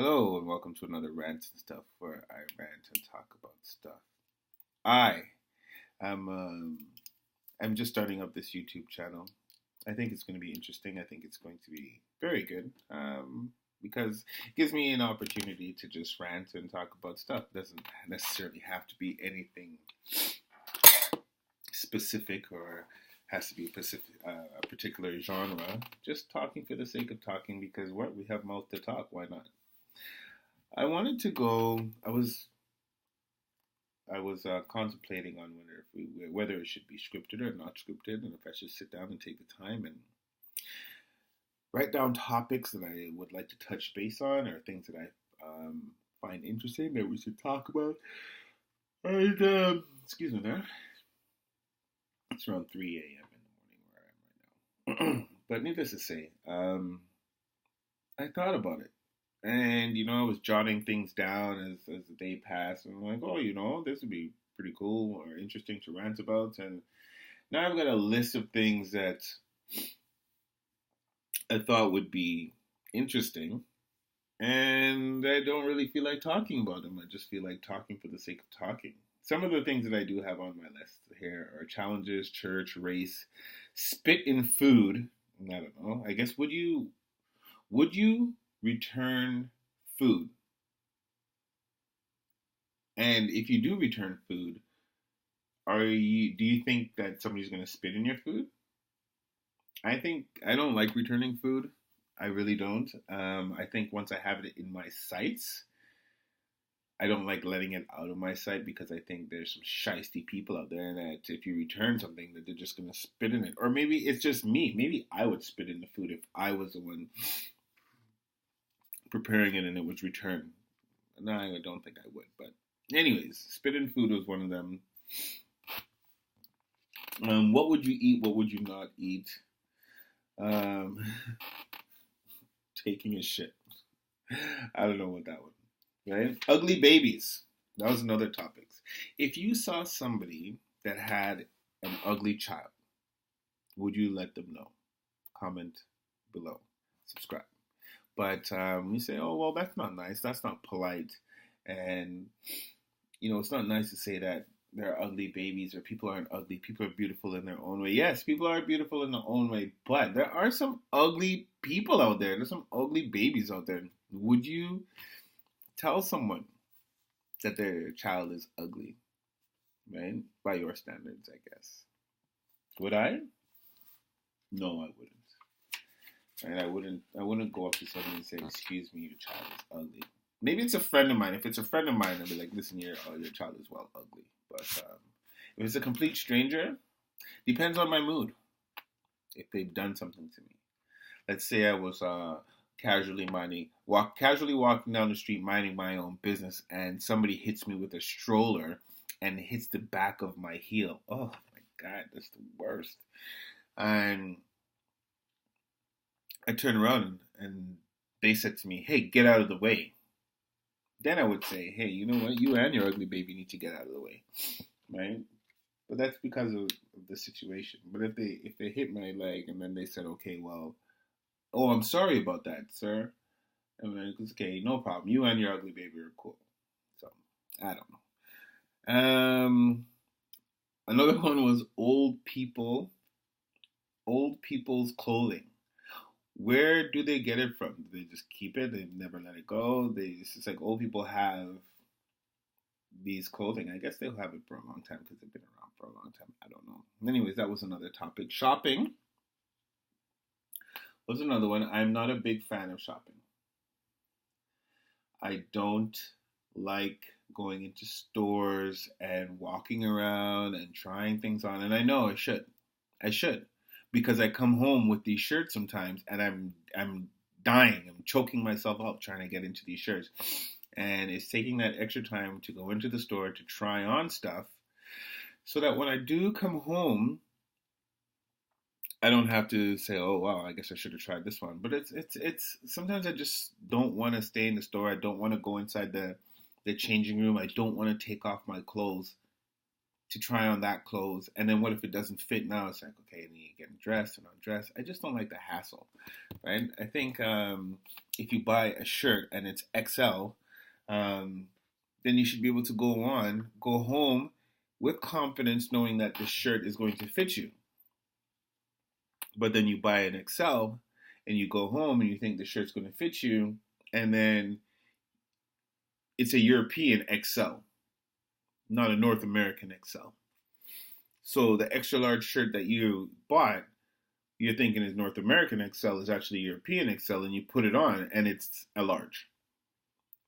Hello and welcome to another Rant and Stuff where I rant and talk about stuff. I am I'm just starting up this YouTube channel. I think it's going to be interesting. I think it's going to be very good because it gives me an opportunity to just rant and talk about stuff. It doesn't necessarily have to be anything specific or has to be a particular genre. Just talking for the sake of talking because what we have mouth to talk. Why not? I wanted to go. I was contemplating on whether it should be scripted or not scripted, and if I should sit down and take the time and write down topics that I would like to touch base on, or things that I find interesting that we should talk about. And excuse me, there. It's around 3 a.m. in the morning where I am right now. But needless to say, I thought about it. And, I was jotting things down as the day passed. And I'm like, oh, this would be pretty cool or interesting to rant about. And now I've got a list of things that I thought would be interesting. And I don't really feel like talking about them. I just feel like talking for the sake of talking. Some of the things that I do have on my list here are challenges, church, race, spit in food. I don't know. I guess would you return food? And if you do return food, do you think that somebody's going to spit in your food? I don't like returning food. I really don't. I think once I have it in my sights, I don't like letting it out of my sight because I think there's some shisty people out there that if you return something that they're just going to spit in it. Or maybe it's just me. Maybe I would spit in the food if I was the one preparing it and it was returned. No, I don't think I would. But anyways, spit in food was one of them. What would you eat? What would you not eat? Taking a shit. I don't know what that would be. Right? Ugly babies. That was another topic. If you saw somebody that had an ugly child, would you let them know? Comment below. Subscribe. But you say, oh, well, that's not nice. That's not polite. And, it's not nice to say that there are ugly babies or people aren't ugly. People are beautiful in their own way. Yes, people are beautiful in their own way. But there are some ugly people out there. There's some ugly babies out there. Would you tell someone that their child is ugly? Right? By your standards, I guess. Would I? No, I wouldn't. Right? I wouldn't go up to someone and say, excuse me, your child is ugly. Maybe it's a friend of mine. If it's a friend of mine, I'll be like, listen, your child is ugly. But if it's a complete stranger, depends on my mood. If they've done something to me. Let's say I was casually walking down the street, minding my own business, and somebody hits me with a stroller and hits the back of my heel. Oh my God, that's the worst. And I turn around and they said to me, hey, get out of the way. Then I would say, hey, you know what? You and your ugly baby need to get out of the way. Right? But that's because of the situation. But if they hit my leg and then they said, okay, well, oh, I'm sorry about that, sir. I'm like, it's okay, no problem. You and your ugly baby are cool. So, I don't know. Another one was old people's clothing. Where do they get it from? Do they just keep it? They never let it go? It's like old people have these clothing. I guess they'll have it for a long time because they've been around for a long time. I don't know. Anyways, that was another topic. Shopping was another one. I'm not a big fan of shopping. I don't like going into stores and walking around and trying things on. And I know I should. Because I come home with these shirts sometimes and I'm dying. I'm choking myself out trying to get into these shirts. And it's taking that extra time to go into the store to try on stuff so that when I do come home, I don't have to say, oh, wow, I guess I should have tried this one. But it's sometimes I just don't want to stay in the store. I don't want to go inside the changing room. I don't want to take off my clothes to try on that clothes, and then what if it doesn't fit? Now it's like, okay, then you get dressed and undressed. I just don't like the hassle, right? I think if you buy a shirt and it's XL, then you should be able to go home with confidence, knowing that the shirt is going to fit you. But then you buy an XL and you go home and you think the shirt's going to fit you, and then it's a European XL, not a North American XL. So the extra large shirt that you bought, you're thinking is North American XL, is actually European XL, and you put it on and it's a large,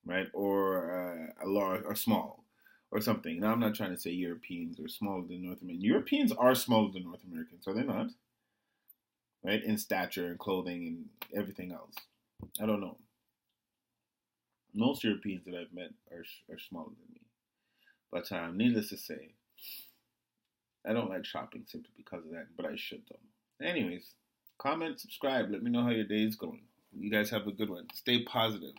right? Or a large or small or something. Now, I'm not trying to say Europeans are smaller than North Americans. Europeans are smaller than North Americans, are they not? Right? In stature and clothing and everything else. I don't know. Most Europeans that I've met are smaller than me. But needless to say, I don't like shopping simply because of that, but I should though. Anyways, comment, subscribe. Let me know how your day is going. You guys have a good one. Stay positive.